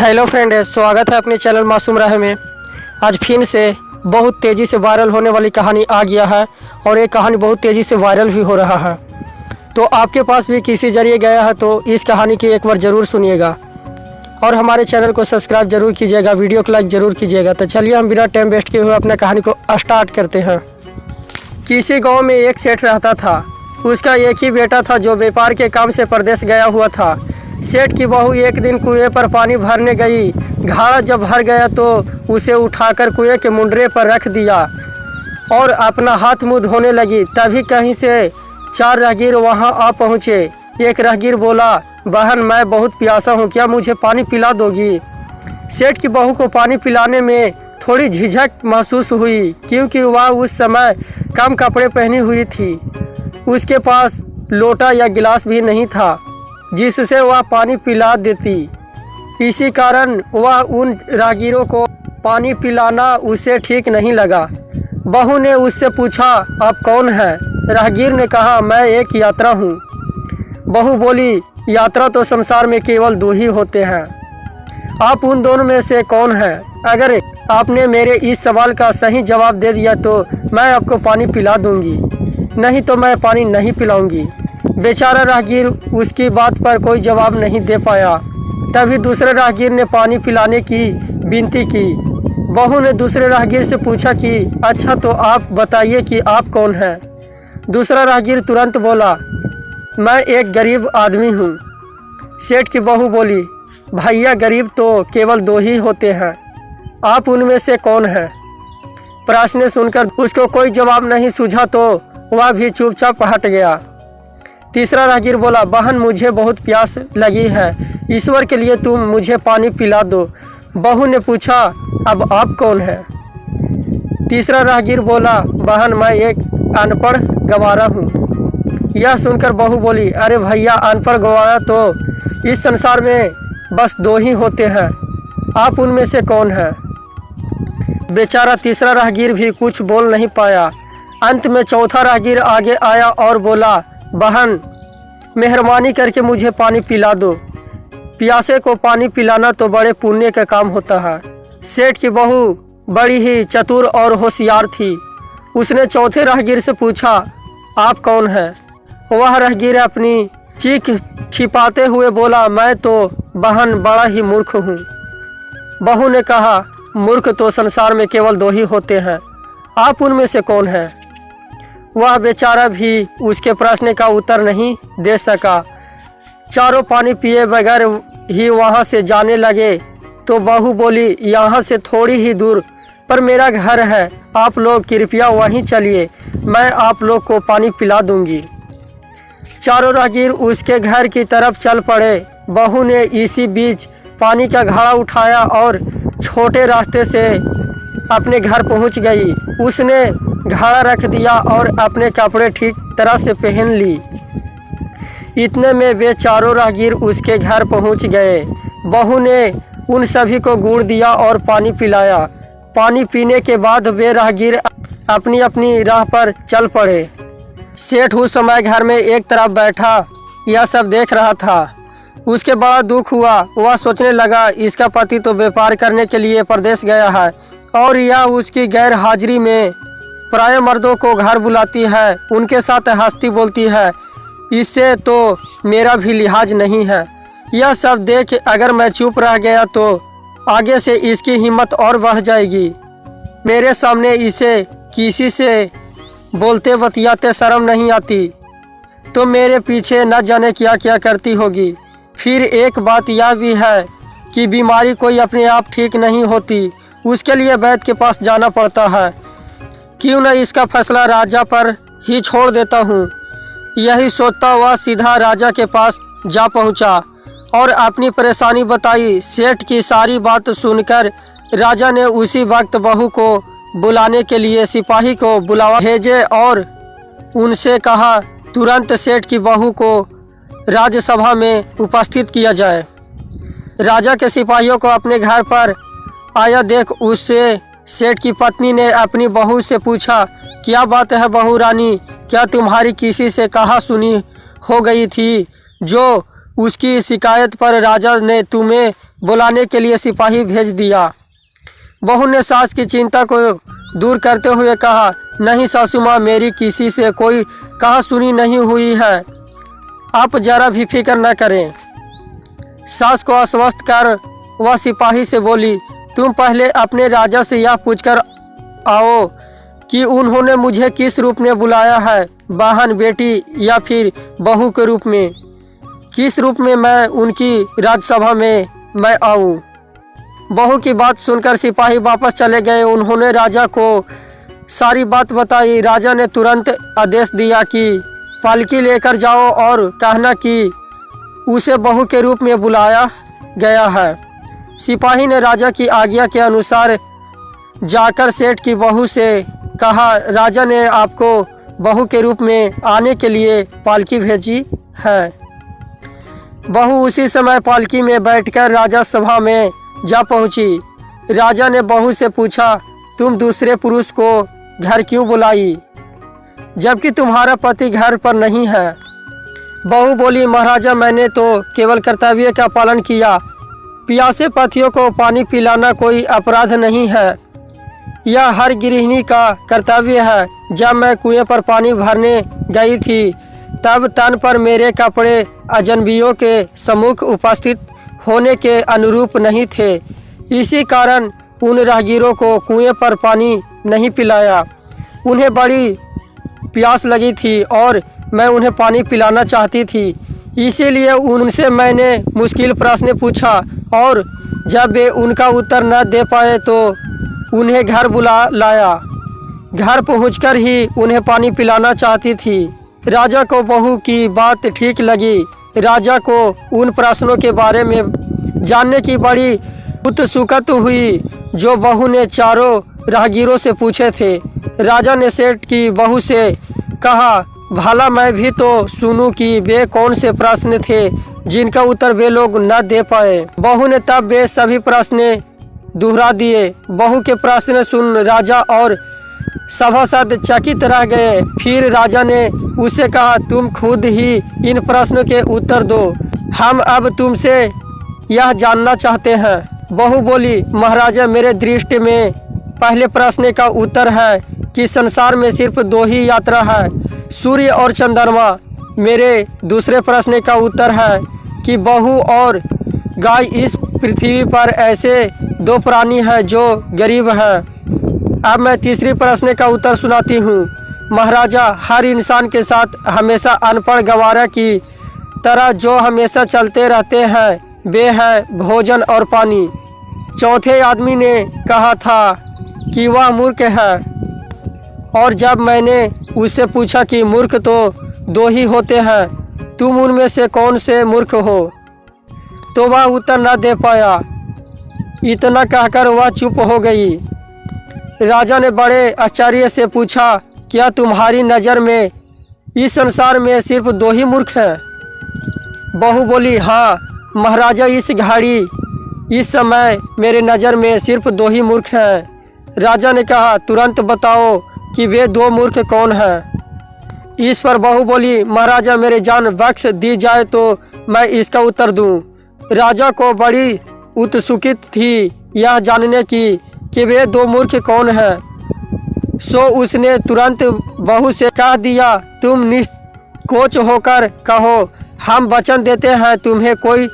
Hello friend, स्वागत है अपने चैनल मासूम राह में। आज फिर से बहुत तेज़ी से वायरल होने वाली कहानी आ गया है और ये कहानी बहुत तेज़ी से वायरल भी हो रहा है। तो आपके पास भी किसी जरिए गया है तो इस कहानी की एक बार ज़रूर सुनिएगा और हमारे चैनल को सब्सक्राइब जरूर कीजिएगा, वीडियो को लाइक ज़रूर कीजिएगा। तो चलिए हम बिना टाइम वेस्ट किए हुए अपने कहानी को स्टार्ट करते हैं। किसी गाँव में एक सेठ रहता था। उसका एक ही बेटा था जो व्यापार के काम से परदेश गया हुआ था। सेठ की बहू एक दिन कुएं पर पानी भरने गई। घड़ा जब भर गया तो उसे उठाकर कुएं के मुंडरे पर रख दिया और अपना हाथ मुंह धोने लगी। तभी कहीं से 4 राहगीर वहां आ पहुँचे। एक राहगीर बोला, बहन मैं बहुत प्यासा हूँ, क्या मुझे पानी पिला दोगी? सेठ की बहू को पानी पिलाने में थोड़ी झिझक महसूस हुई क्योंकि वह उस समय कम कपड़े पहनी हुई थी। उसके पास लोटा या गिलास भी नहीं था जिससे वह पानी पिला देती। इसी कारण वह उन राहगीरों को पानी पिलाना उसे ठीक नहीं लगा। बहू ने उससे पूछा, आप कौन है? राहगीर ने कहा, मैं एक यात्रा हूँ। बहू बोली, यात्रा तो संसार में केवल 2 ही होते हैं। आप उन दोनों में से कौन है? अगर आपने मेरे इस सवाल का सही जवाब दे दिया तो मैं आपको पानी पिला दूंगी, नहीं तो मैं पानी नहीं पिलाऊंगी। बेचारा राहगीर उसकी बात पर कोई जवाब नहीं दे पाया। तभी दूसरे राहगीर ने पानी पिलाने की विनती की। बहू ने दूसरे राहगीर से पूछा कि अच्छा तो आप बताइए कि आप कौन हैं? दूसरा राहगीर तुरंत बोला, मैं एक गरीब आदमी हूँ। सेठ की बहू बोली, भैया गरीब तो केवल 2 ही होते हैं, आप उनमें से कौन हैं? प्रश्न सुनकर उसको कोई जवाब नहीं सूझा तो वह भी चुपचाप हट गया। तीसरा राहगीर बोला, बहन मुझे बहुत प्यास लगी है, ईश्वर के लिए तुम मुझे पानी पिला दो। बहू ने पूछा, अब आप कौन हैं? तीसरा राहगीर बोला, बहन मैं एक अनपढ़ गंवारा हूँ। यह सुनकर बहू बोली, अरे भैया अनपढ़ गंवारा तो इस संसार में बस 2 ही होते हैं, आप उनमें से कौन हैं? बेचारा तीसरा राहगीर भी कुछ बोल नहीं पाया। अंत में चौथा राहगीर आगे आया और बोला, बहन मेहरबानी करके मुझे पानी पिला दो। प्यासे को पानी पिलाना तो बड़े पुण्य का काम होता है। सेठ की बहू बड़ी ही चतुर और होशियार थी। उसने चौथे राहगीर से पूछा, आप कौन हैं? वह राहगीर अपनी चीख छिपाते हुए बोला, मैं तो बहन बड़ा ही मूर्ख हूँ। बहू ने कहा, मूर्ख तो संसार में केवल 2 ही होते हैं, आप उनमें से कौन हैं? वह बेचारा भी उसके प्रश्न का उत्तर नहीं दे सका। चारों पानी पिए बगैर ही वहाँ से जाने लगे तो बहू बोली, यहाँ से थोड़ी ही दूर पर मेरा घर है, आप लोग कृपया वहीं चलिए, मैं आप लोग को पानी पिला दूंगी। चारों राहगीर उसके घर की तरफ चल पड़े। बहू ने इसी बीच पानी का घड़ा उठाया और छोटे रास्ते से अपने घर पहुँच गई। उसने घड़ा रख दिया और अपने कपड़े ठीक तरह से पहन ली। इतने में वे चारों राहगीर उसके घर पहुंच गए। बहू ने उन सभी को गुड़ दिया और पानी पिलाया। पानी पीने के बाद वे राहगीर अपनी अपनी राह पर चल पड़े। सेठ उस समय घर में एक तरफ बैठा यह सब देख रहा था। उसके बड़ा दुख हुआ। वह सोचने लगा, इसका पति तो व्यापार करने के लिए परदेश गया है और यह उसकी गैर हाजिरी में प्राय मर्दों को घर बुलाती है, उनके साथ हंसती बोलती है, इससे तो मेरा भी लिहाज नहीं है। यह सब देख अगर मैं चुप रह गया तो आगे से इसकी हिम्मत और बढ़ जाएगी। मेरे सामने इसे किसी से बोलते बतियाते शर्म नहीं आती तो मेरे पीछे न जाने क्या क्या करती होगी। फिर एक बात यह भी है कि बीमारी कोई अपने आप ठीक नहीं होती, उसके लिए वैद्य के पास जाना पड़ता है। क्यों न इसका फैसला राजा पर ही छोड़ देता हूँ। यही सोचता हुआ सीधा राजा के पास जा पहुँचा और अपनी परेशानी बताई। सेठ की सारी बात सुनकर राजा ने उसी वक्त बहू को बुलाने के लिए सिपाही को बुलावा भेजे और उनसे कहा, तुरंत सेठ की बहू को राज्यसभा में उपस्थित किया जाए। राजा के सिपाहियों को अपने घर पर आया देख उससे सेठ की पत्नी ने अपनी बहू से पूछा, क्या बात है बहू रानी, क्या तुम्हारी किसी से कहा सुनी हो गई थी जो उसकी शिकायत पर राजा ने तुम्हें बुलाने के लिए सिपाही भेज दिया। बहू ने सास की चिंता को दूर करते हुए कहा, नहीं सासू माँ, मेरी किसी से कोई कहा सुनी नहीं हुई है, आप जरा भी फिक्र न करें। सास को आश्वस्त कर वह सिपाही से बोली, तुम पहले अपने राजा से यह पूछकर आओ कि उन्होंने मुझे किस रूप में बुलाया है, बहन, बेटी या फिर बहू के रूप में। किस रूप में मैं उनकी राजसभा में मैं आऊं। बहू की बात सुनकर सिपाही वापस चले गए। उन्होंने राजा को सारी बात बताई। राजा ने तुरंत आदेश दिया कि पालकी लेकर जाओ और कहना कि उसे बहू के रूप में बुलाया गया है। सिपाही ने राजा की आज्ञा के अनुसार जाकर सेठ की बहू से कहा, राजा ने आपको बहू के रूप में आने के लिए पालकी भेजी है। बहू उसी समय पालकी में बैठकर राजा सभा में जा पहुंची। राजा ने बहू से पूछा, तुम दूसरे पुरुष को घर क्यों बुलाई जबकि तुम्हारा पति घर पर नहीं है। बहू बोली, महाराजा, मैंने तो केवल कर्तव्य का पालन किया। प्यासे पतियों को पानी पिलाना कोई अपराध नहीं है, यह हर गृहिणी का कर्तव्य है। जब मैं कुएं पर पानी भरने गई थी तब तन पर मेरे कपड़े अजनबियों के सम्मुख उपस्थित होने के अनुरूप नहीं थे, इसी कारण उन राहगीरों को कुएं पर पानी नहीं पिलाया। उन्हें बड़ी प्यास लगी थी और मैं उन्हें पानी पिलाना चाहती थी, इसीलिए उनसे मैंने मुश्किल प्रश्न पूछा और जब वे उनका उत्तर न दे पाए तो उन्हें घर बुला लाया। घर पहुंचकर ही उन्हें पानी पिलाना चाहती थी। राजा को बहू की बात ठीक लगी। राजा को उन प्रश्नों के बारे में जानने की बड़ी उत्सुकता हुई जो बहू ने चारों राहगीरों से पूछे थे। राजा ने सेठ की बहू से कहा, भला मैं भी तो सुनूं कि वे कौन से प्रश्न थे जिनका उत्तर वे लोग न दे पाए। बहू ने तब वे सभी प्रश्न दोहरा दिए। बहू के प्रश्न सुन राजा और सभासद चकित रह गए। फिर राजा ने उससे कहा, तुम खुद ही इन प्रश्नों के उत्तर दो, हम अब तुमसे यह जानना चाहते हैं। बहू बोली, महाराजा, मेरे दृष्टि में पहले प्रश्न का उत्तर है कि संसार में सिर्फ दो ही यात्रा है, सूर्य और चंद्रमा। मेरे दूसरे प्रश्न का उत्तर है कि बहू और गाय इस पृथ्वी पर ऐसे दो प्राणी हैं जो गरीब हैं। अब मैं तीसरी प्रश्न का उत्तर सुनाती हूँ। महाराजा, हर इंसान के साथ हमेशा अनपढ़ गवारा की तरह जो हमेशा चलते रहते हैं वे है भोजन और पानी। चौथे आदमी ने कहा था कि वह मूर्ख है और जब मैंने उससे पूछा कि मूर्ख तो दो ही होते हैं, तुम उनमें से कौन से मूर्ख हो, तो वह उत्तर न दे पाया। इतना कहकर वह चुप हो गई। राजा ने बड़े आश्चर्य से पूछा, क्या तुम्हारी नज़र में इस संसार में सिर्फ दो ही मूर्ख हैं? बहू बोली, हाँ महाराजा, इस घड़ी इस समय मेरे नज़र में सिर्फ दो ही मूर्ख हैं। राजा ने कहा, तुरंत बताओ कि वे दो मूर्ख कौन हैं। इस पर बहू बोली, महाराजा, मेरे जान बख्श दी जाए तो मैं इसका उत्तर दूं। राजा को बड़ी उत्सुकता थी यह जानने की कि वे दो मूर्ख कौन हैं, सो उसने तुरंत बहू से कह दिया, तुम निष्कोच होकर कहो, हम वचन देते हैं तुम्हें कोई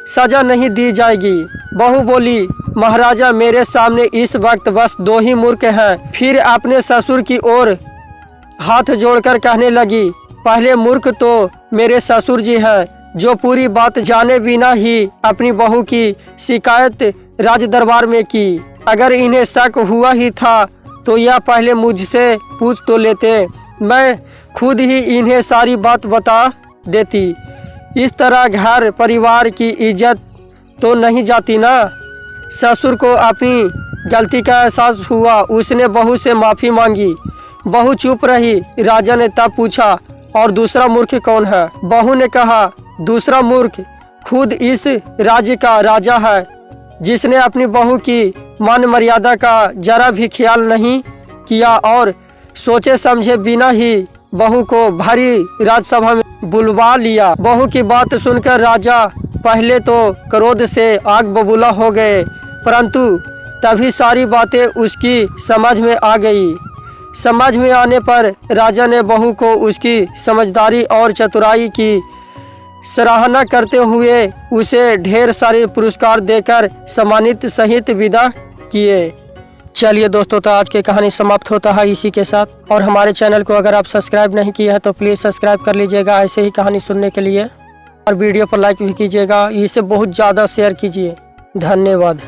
सजा नहीं दी जाएगी। बहू बोली, महाराजा, मेरे सामने इस वक्त बस दो ही मूर्ख हैं। फिर अपने ससुर की ओर हाथ जोड़कर कहने लगी, पहले मूर्ख तो मेरे ससुर जी हैं जो पूरी बात जाने बिना ही अपनी बहू की शिकायत राज दरबार में की। अगर इन्हें शक हुआ ही था तो यह पहले मुझसे पूछ तो लेते, मैं खुद ही इन्हें सारी बात बता देती। इस तरह घर परिवार की इज्जत तो नहीं जाती ना। ससुर को अपनी गलती का एहसास हुआ। उसने बहू से माफ़ी मांगी। बहू चुप रही। राजा ने तब पूछा, और दूसरा मूर्ख कौन है? बहू ने कहा, दूसरा मूर्ख खुद इस राज्य का राजा है, जिसने अपनी बहू की मान मर्यादा का जरा भी ख्याल नहीं किया और सोचे समझे बिना ही बहू को भारी राजसभा में बुलवा लिया। बहू की बात सुनकर राजा पहले तो क्रोध से आग बबूला हो गए, परंतु तभी सारी बातें उसकी समझ में आ गई। समझ में आने पर राजा ने बहू को उसकी समझदारी और चतुराई की सराहना करते हुए उसे ढेर सारे पुरस्कार देकर सम्मानित सहित विदा किए। चलिए दोस्तों, तो आज की कहानी समाप्त होता है इसी के साथ। और हमारे चैनल को अगर आप सब्सक्राइब नहीं किए हैं तो प्लीज़ सब्सक्राइब कर लीजिएगा ऐसे ही कहानी सुनने के लिए। और वीडियो पर लाइक भी कीजिएगा, इसे बहुत ज़्यादा शेयर कीजिए। धन्यवाद।